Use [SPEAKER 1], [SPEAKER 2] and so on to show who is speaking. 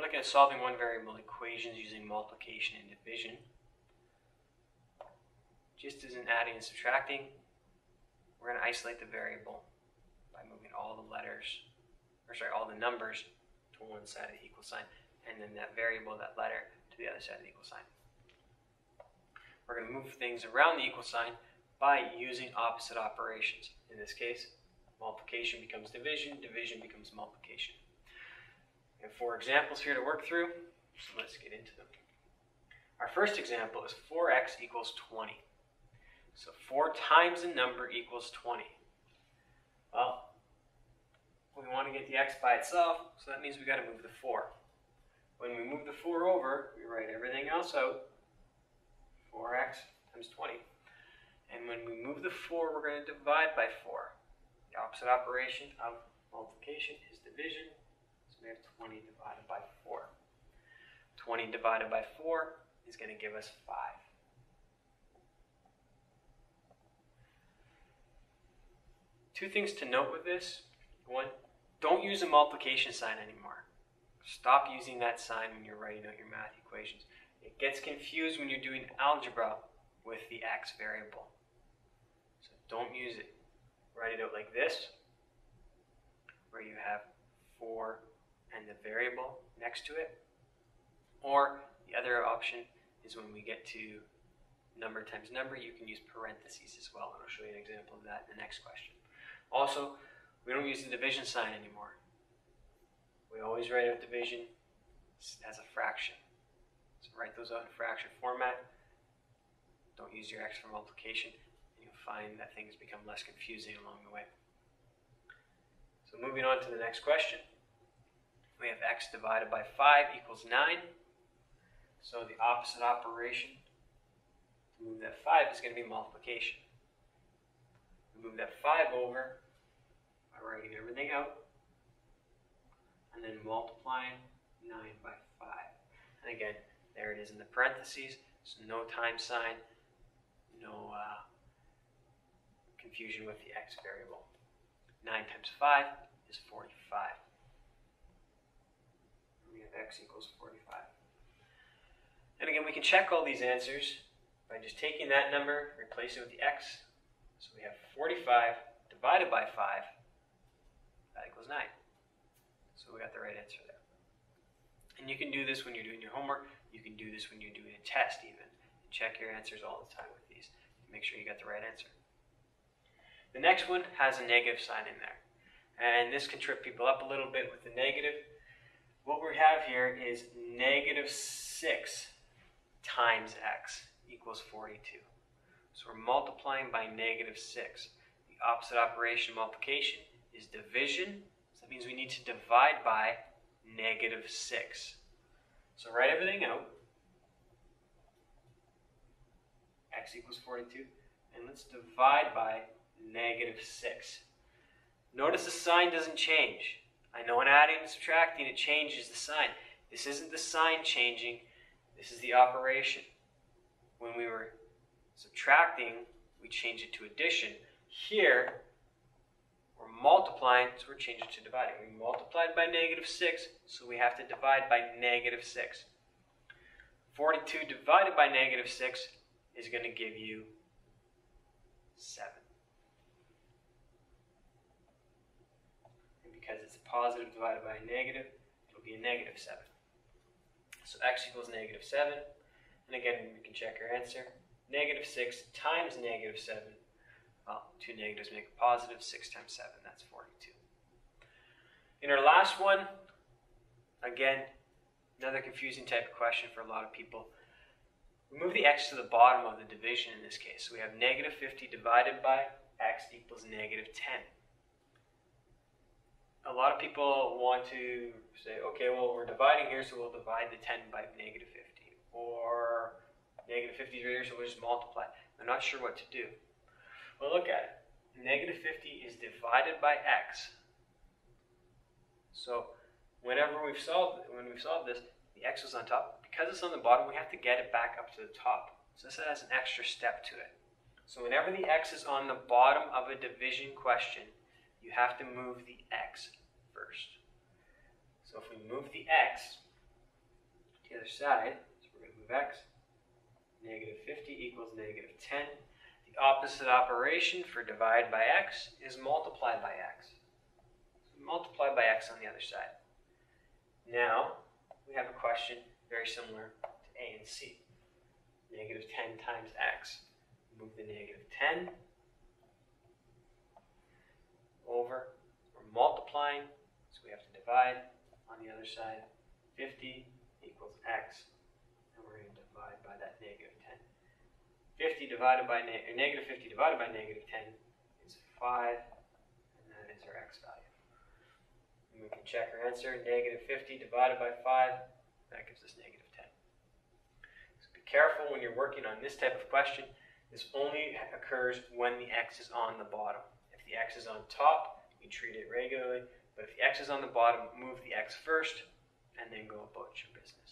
[SPEAKER 1] looking at solving one variable equations using multiplication and division. Just as in adding and subtracting, we're going to isolate the variable by moving all the numbers to one side of the equal sign, and then that variable, that letter, to the other side of the equal sign. We're going to move things around the equal sign by using opposite operations. In this case, multiplication becomes division, division becomes multiplication. And 4 examples here to work through, so let's get into them. Our first example is 4x equals 20. So 4 times a number equals 20. Well, we want to get the x by itself, so that means we got to move the 4. When we move the 4 over, we write everything else out. 4x times 20. And when we move the 4, we're going to divide by 4. The opposite operation of multiplication is division. So we have 20 divided by 4. 20 divided by 4 is going to give us 5. Two things to note with this. One, don't use a multiplication sign anymore. Stop using that sign when you're writing out your math equations. It gets confused when you're doing algebra with the x variable. So don't use it. Write it out like this, where you have 4 and the variable next to it. Or the other option is when we get to number times number, you can use parentheses as well. And I'll show you an example of that in the next question. Also, we don't use the division sign anymore. We always write out division as a fraction. So write those out in fraction format. Don't use your x for multiplication, and you'll find that things become less confusing along the way. So moving on to the next question. We have x divided by 5 equals 9. So the opposite operation to move that 5 is going to be multiplication. We move that 5 over by writing everything out and then multiplying 9 by 5. And again, there it is in the parentheses, so no time sign, no confusion with the x variable. 9 times 5 is 45. We have x equals 45. And again, we can check all these answers by just taking that number, replace it with the x. So we have 45 divided by 5, that equals 9. So we got the right answer there. And you can do this when you're doing your homework. You can do this when you're doing a test even. And check your answers all the time with these to make sure you got the right answer. The next one has a negative sign in there. And this can trip people up a little bit with the negative. What we have here is negative 6 times x equals 42. So we're multiplying by negative 6. The opposite operation multiplication is division. So that means we need to divide by negative 6. So write everything out. X equals 42. And let's divide by negative 6. Notice the sign doesn't change. I know in adding and subtracting it changes the sign. This isn't the sign changing. This is the operation. When we were subtracting, we change it to addition. Here, we're multiplying, so we're changing it to dividing. We multiplied by negative 6, so we have to divide by negative 6. 42 divided by negative 6 is going to give you 7. And because it's a positive divided by a negative, it'll be a negative 7. So x equals negative 7. And again, we can check our answer. Negative 6 times negative 7. Well, 2 negatives make a positive. 6 times 7, that's 42. In our last one, again, another confusing type of question for a lot of people. We move the x to the bottom of the division in this case. So we have negative 50 divided by x equals negative 10. A lot of people want to say, okay, well, we're dividing here, so we'll divide the 10 by negative 50. Or negative 50 is right here, so we'll just multiply. They're not sure what to do. Well, look at it. Negative 50 is divided by x. So whenever we've solved this, the x was on top. Because it's on the bottom, we have to get it back up to the top. So this has an extra step to it. So whenever the x is on the bottom of a division question, you have to move the x first. So if we move the x, the other side, so we're going to move x. Negative 50 equals negative 10. The opposite operation for divide by x is multiply by x. So multiply by x on the other side. Now, we have a question very similar to A and C. Negative 10 times x. Move the negative 10 over. We're multiplying, so we have to divide on the other side. 50 equals x. And we're going to divide by that negative 10. 50 divided by negative 50 divided by negative 10 is 5, and that is our x value. And we can check our answer. Negative 50 divided by 5, that gives us negative 10. So be careful when you're working on this type of question. This only occurs when the x is on the bottom. If the x is on top, we treat it regularly. But if the x is on the bottom, move the x first, and then go about your business.